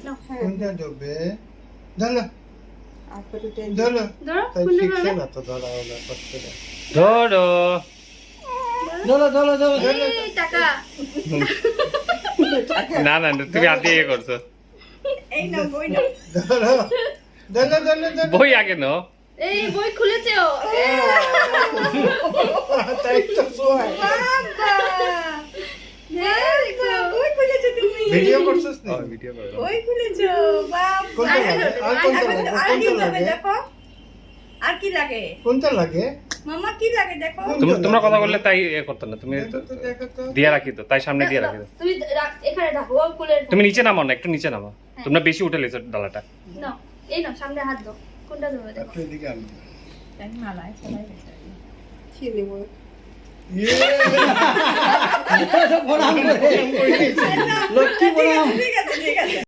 কোনটা দেবে ধরো ধরো ধরো তাই শিখছে না তো ধরা হলো করতে ধরো এই টাকা না না তুমি হাত দিয়ে করছো এই নাও বই নাও ধরো ধরো ধরো ধরো বই আগে নো এই বই খুলেছে ও তাই তো সোয় বাবা বই খুলেছো তুমি ভিডিও করছিস না ভিডিও করো বই খুলেছো বাবা কোনটা লাগে? আর কোনটা লাগে? আর কি কোনটা হবে লাগে? দেখো আর কি লাগে কোনটা লাগে মামা কি লাগে দেখো তোমরা কথা বললে তাই এ করতো না তুমি দেখো তো দেখো তো দিয়ে রাখি তো তাই সামনে দিয়ে রাখি তো তুমি এখানে রাখো ও খুলে তুমি নিচে নামাও না একটু নিচে নামাও তোমরা বেশি উঠে লেছো ডালাটা নাও এই নাও সামনে হাত দাও কোনটা দেবো দেখো একটু এদিকে আনো মালায় সবাই গেছে ইয়ে ঠিক আছে ঠিক আছে